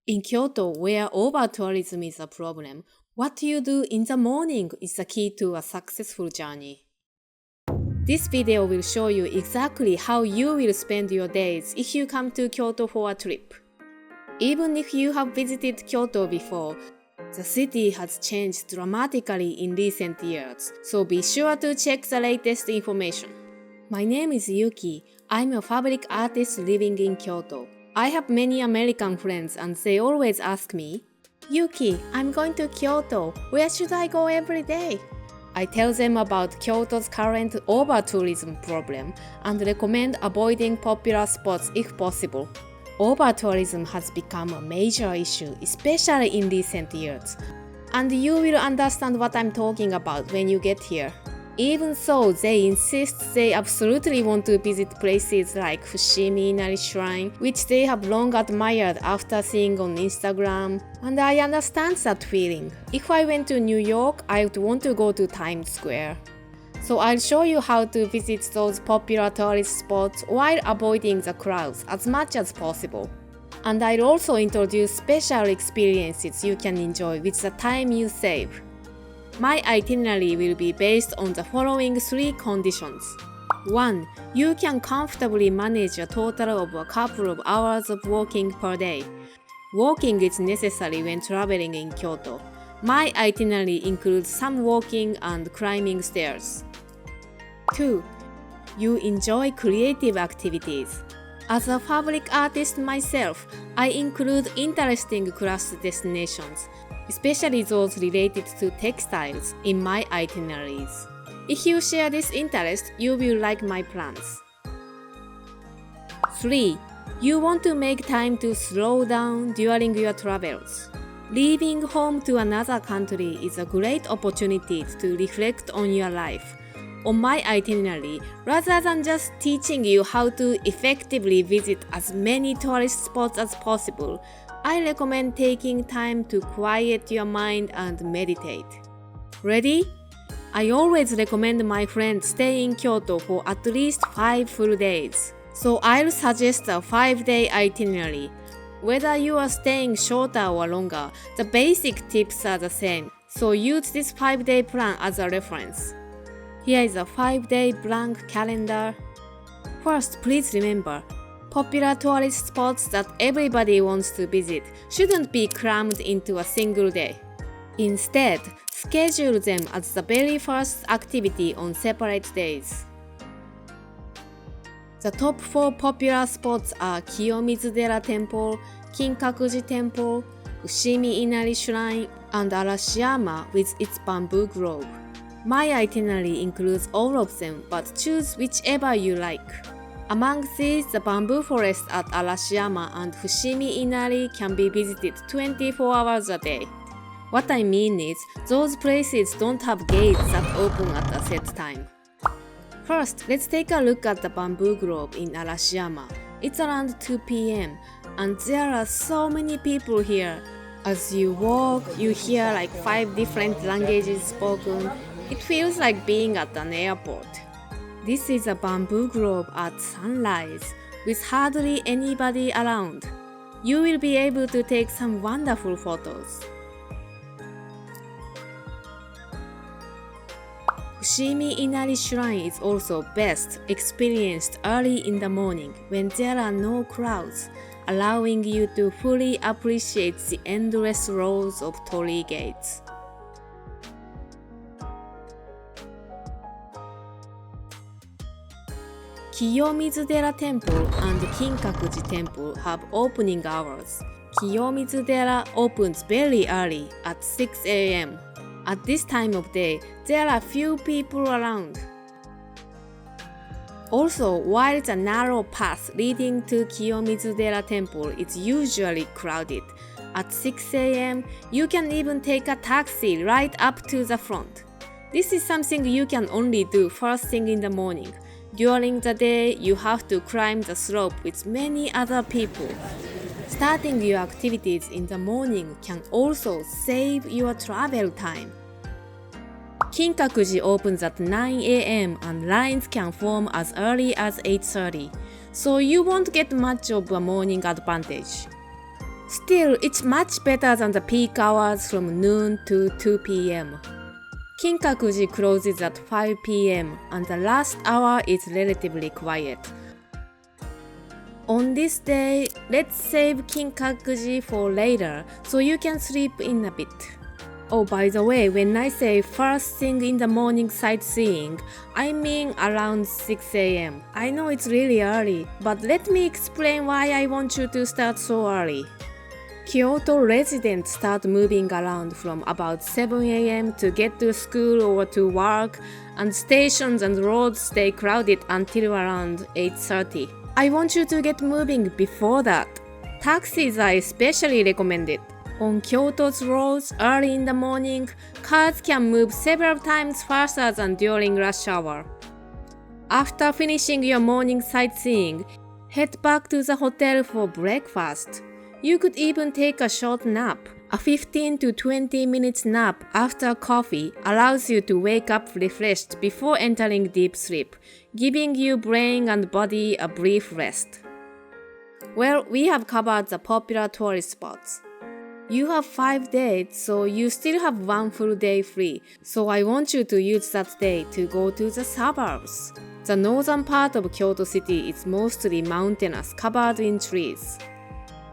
In Kyoto, where over-tourism is a problem, what you do in the morning is the key to a successful journey. This video will show you exactly how you will spend your days if you come to Kyoto for a trip. Even if you have visited Kyoto before, the city has changed dramatically in recent years, so be sure to check the latest information. My name is Yuki. I'm a fabric artist living in Kyoto. I have many American friends and they always ask me, "Yuki, I'm going to Kyoto. Where should I go every day?" I tell them about Kyoto's current over-tourism problem and recommend avoiding popular spots if possible. Over-tourism has become a major issue, especially in recent years, and you will understand what I'm talking about when you get here. Even so, they insist they absolutely want to visit places like Fushimi Inari Shrine, which they have long admired after seeing on Instagram, and I understand that feeling. If I went to New York, I would want to go to Times Square. So I'll show you how to visit those popular tourist spots while avoiding the crowds as much as possible. And I'll also introduce special experiences you can enjoy with the time you save. My itinerary will be based on the following 3 conditions. 1. You can comfortably manage a total of a couple of hours of walking per day. Walking is necessary when traveling in Kyoto. My itinerary includes some walking and climbing stairs. 2. You enjoy creative activities. As a fabric artist myself, I include interesting craft destinations, especially those related to textiles, in my itineraries. If you share this interest, you will like my plans. 3. You want to make time to slow down during your travels. Leaving home to another country is a great opportunity to reflect on your life. On my itinerary, rather than just teaching you how to effectively visit as many tourist spots as possible, I recommend taking time to quiet your mind and meditate. Ready? I always recommend my friends stay in Kyoto for at least 5 full days. So I'll suggest a 5-day itinerary. Whether you are staying shorter or longer, the basic tips are the same, so use this 5-day plan as a reference. Here is a 5-day blank calendar. First, please remember, popular tourist spots that everybody wants to visit shouldn't be crammed into a single day. Instead, schedule them as the very first activity on separate days. The top 4 popular spots are Kiyomizudera Temple, Kinkakuji Temple, Fushimi Inari Shrine, and Arashiyama with its bamboo grove. My itinerary includes all of them, but choose whichever you like. Among these, the bamboo forest at Arashiyama and Fushimi Inari can be visited 24 hours a day. What I mean is, those places don't have gates that open at a set time. First, let's take a look at the bamboo grove in Arashiyama. It's around 2 p.m. and there are so many people here. As you walk, you hear like 5 different languages spoken. It feels like being at an airport. This is a bamboo grove at sunrise, with hardly anybody around. You will be able to take some wonderful photos. Fushimi Inari Shrine is also best experienced early in the morning when there are no crowds, allowing you to fully appreciate the endless rows of torii gates. Kiyomizudera Temple and Kinkakuji Temple have opening hours. Kiyomizudera opens very early at 6 a.m. At this time of day, there are few people around. Also, while the narrow path leading to Kiyomizudera Temple is usually crowded, at 6 a.m. you can even take a taxi right up to the front. This is something you can only do first thing in the morning. During the day, you have to climb the slope with many other people. Starting your activities in the morning can also save your travel time. Kinkakuji opens at 9 a.m. and lines can form as early as 8:30, so you won't get much of a morning advantage. Still, it's much better than the peak hours from noon to 2 p.m. Kinkakuji closes at 5 p.m. and the last hour is relatively quiet. On this day, let's save Kinkakuji for later so you can sleep in a bit. Oh, by the way, when I say first thing in the morning sightseeing, I mean around 6 a.m. I know it's really early, but let me explain why I want you to start so early. Kyoto residents start moving around from about 7 a.m. to get to school or to work, and stations and roads stay crowded until around 8:30. I want you to get moving before that. Taxis are especially recommended. On Kyoto's roads early in the morning, cars can move several times faster than during rush hour. After finishing your morning sightseeing, head back to the hotel for breakfast. You could even take a short nap. A 15 to 20 minutes nap after coffee allows you to wake up refreshed before entering deep sleep, giving your brain and body a brief rest. Well, we have covered the popular tourist spots. You have 5 days, so you still have 1 full day free, so I want you to use that day to go to the suburbs. The northern part of Kyoto City is mostly mountainous, covered in trees.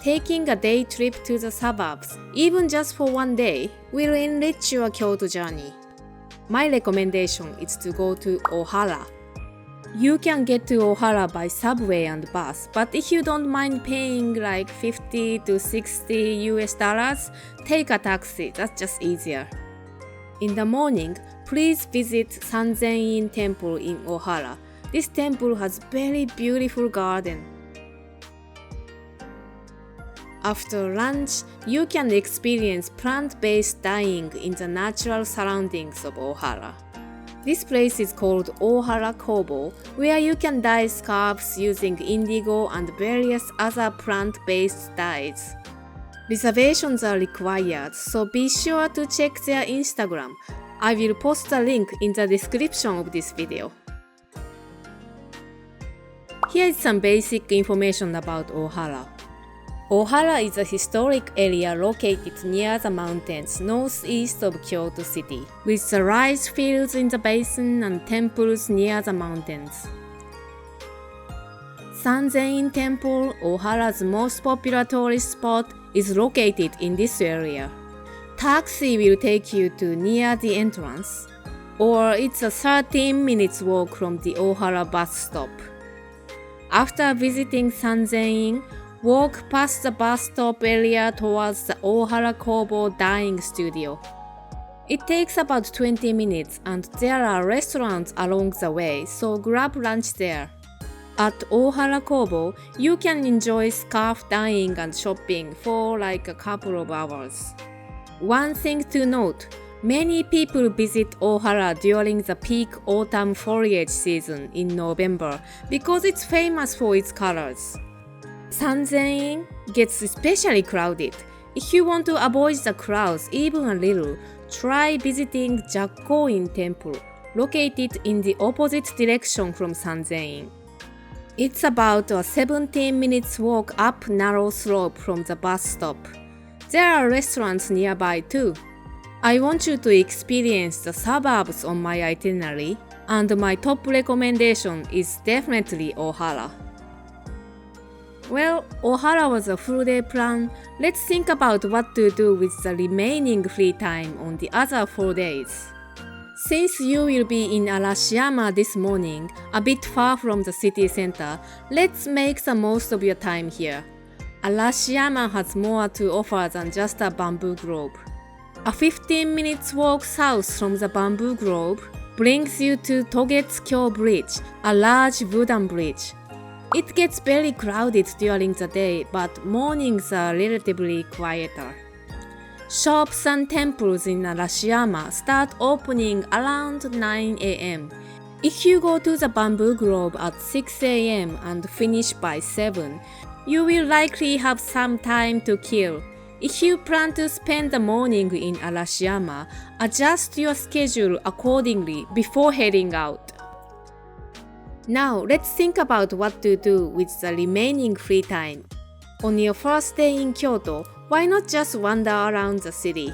Taking a day trip to the suburbs, even just for 1 day, will enrich your Kyoto journey. My recommendation is to go to Ohara. You can get to Ohara by subway and bus, but if you don't mind paying like $50 to $60, take a taxi, that's just easier. In the morning, please visit Sanzen-in Temple in Ohara. This temple has very beautiful garden. After lunch, you can experience plant-based dyeing in the natural surroundings of Ohara. This place is called Ohara Kobo, where you can dye scarves using indigo and various other plant-based dyes. Reservations are required, so be sure to check their Instagram. I will post a link in the description of this video. Here is some basic information about Ohara. Ohara is a historic area located near the mountains northeast of Kyoto City, with the rice fields in the basin and temples near the mountains. Sanzen-in Temple, Ohara's most popular tourist spot, is located in this area. Taxi will take you to near the entrance, or it's a 13 minutes walk from the Ohara bus stop. After visiting Sanzen-in, walk past the bus stop area towards the Ohara Kobo dyeing studio. It takes about 20 minutes and there are restaurants along the way, so grab lunch there. At Ohara Kobo, you can enjoy scarf dyeing and shopping for like a couple of hours. One thing to note, many people visit Ohara during the peak autumn foliage season in November because it's famous for its colors. Sanzen-in gets especially crowded. If you want to avoid the crowds even a little, try visiting Jakko-in Temple, located in the opposite direction from Sanzen-in. It's about a 17 minutes walk up narrow slope from the bus stop. There are restaurants nearby too. I want you to experience the suburbs on my itinerary, and my top recommendation is definitely Ohara. Well, Ohara was a full day plan. Let's think about what to do with the remaining free time on the other 4 days. Since you will be in Arashiyama this morning, a bit far from the city center, let's make the most of your time here. Arashiyama has more to offer than just a bamboo grove. A 15 minutes walk south from the bamboo grove brings you to Togetsukyo Bridge, a large wooden bridge. It gets very crowded during the day, but mornings are relatively quieter. Shops and temples in Arashiyama start opening around 9 a.m. If you go to the bamboo grove at 6 a.m. and finish by 7, you will likely have some time to kill. If you plan to spend the morning in Arashiyama, adjust your schedule accordingly before heading out. Now, let's think about what to do with the remaining free time. On your first day in Kyoto, why not just wander around the city?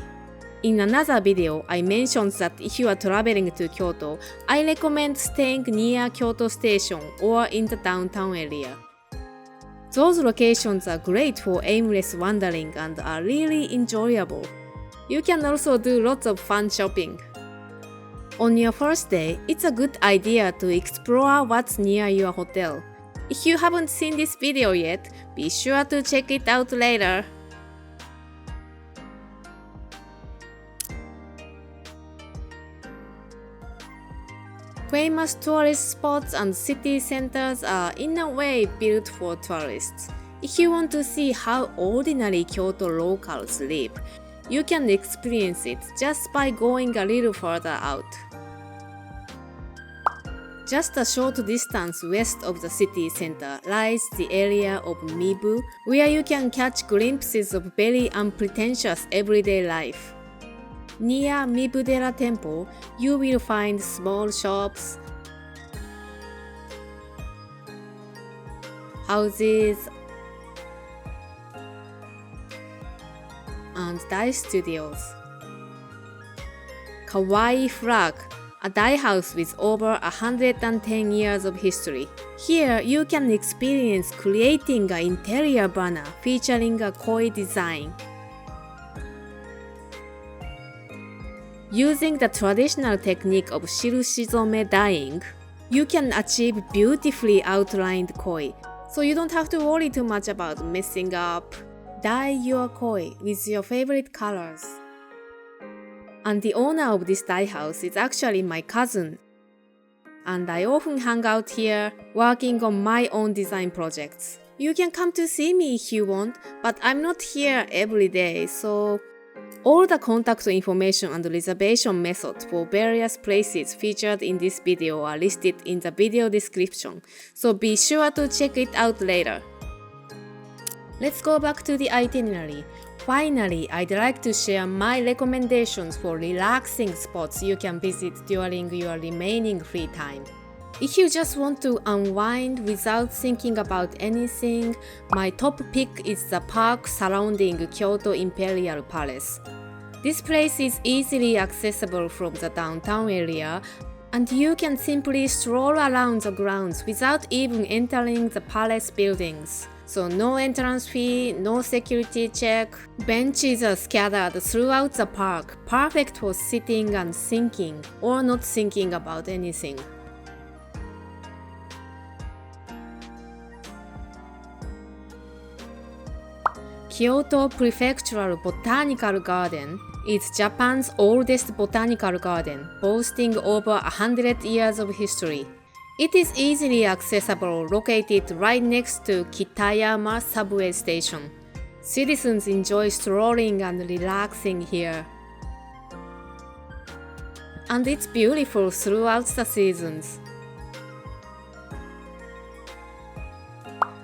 In another video, I mentioned that if you are traveling to Kyoto, I recommend staying near Kyoto Station or in the downtown area. Those locations are great for aimless wandering and are really enjoyable. You can also do lots of fun shopping. On your first day, it's a good idea to explore what's near your hotel. If you haven't seen this video yet, be sure to check it out later. Famous tourist spots and city centers are in a way built for tourists. If you want to see how ordinary Kyoto locals live, you can experience it just by going a little further out. Just a short distance west of the city center lies the area of Mibu, where you can catch glimpses of very unpretentious everyday life. Near Mibudera Temple, you will find small shops, houses, and dye studios. KAWAI flag, a dye house with over 110 years of history. Here, you can experience creating an interior banner featuring a koi design. Using the traditional technique of shirushizome dyeing, you can achieve beautifully outlined koi, so you don't have to worry too much about messing up. Dye your koi with your favorite colors. And the owner of this dye house is actually my cousin. And I often hang out here working on my own design projects. You can come to see me if you want, but I'm not here every day, so all the contact information and reservation methods for various places featured in this video are listed in the video description, so be sure to check it out later. Let's go back to the itinerary. Finally, I'd like to share my recommendations for relaxing spots you can visit during your remaining free time. If you just want to unwind without thinking about anything, my top pick is the park surrounding Kyoto Imperial Palace. This place is easily accessible from the downtown area, and you can simply stroll around the grounds without even entering the palace buildings. So no entrance fee, no security check. Benches are scattered throughout the park, perfect for sitting and thinking, or not thinking about anything. Kyoto Prefectural Botanical Garden is Japan's oldest botanical garden, boasting over 100 years of history. It is easily accessible, located right next to Kitayama subway station. Citizens enjoy strolling and relaxing here. And it's beautiful throughout the seasons.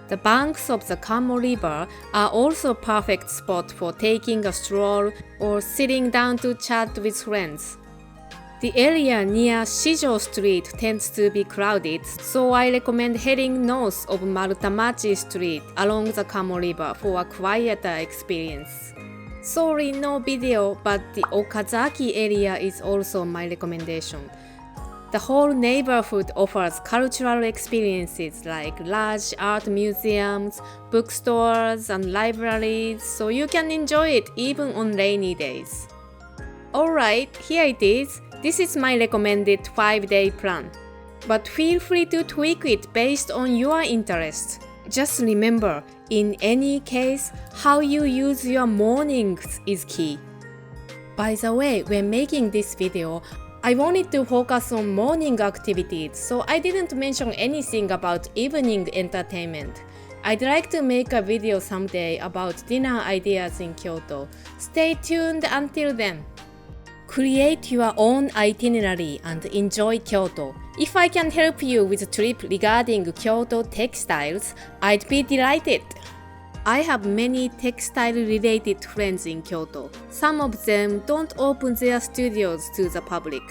The banks of the Kamo River are also a perfect spot for taking a stroll or sitting down to chat with friends. The area near Shijo Street tends to be crowded, so I recommend heading north of Marutamachi Street along the Kamo River for a quieter experience. Sorry, no video, but the Okazaki area is also my recommendation. The whole neighborhood offers cultural experiences like large art museums, bookstores, and libraries, so you can enjoy it even on rainy days. Alright, here it is. This is my recommended 5-day plan. But feel free to tweak it based on your interests. Just remember, in any case, how you use your mornings is key. By the way, when making this video, I wanted to focus on morning activities, so I didn't mention anything about evening entertainment. I'd like to make a video someday about dinner ideas in Kyoto. Stay tuned until then. Create your own itinerary and enjoy Kyoto. If I can help you with a trip regarding Kyoto textiles, I'd be delighted. I have many textile-related friends in Kyoto. Some of them don't open their studios to the public.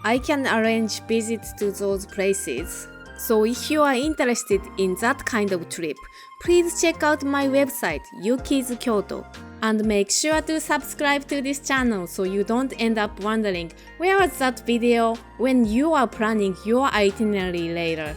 I can arrange visits to those places. So if you are interested in that kind of trip, please check out my website, Yuki's Kyoto. And make sure to subscribe to this channel so you don't end up wondering where was that video when you are planning your itinerary later.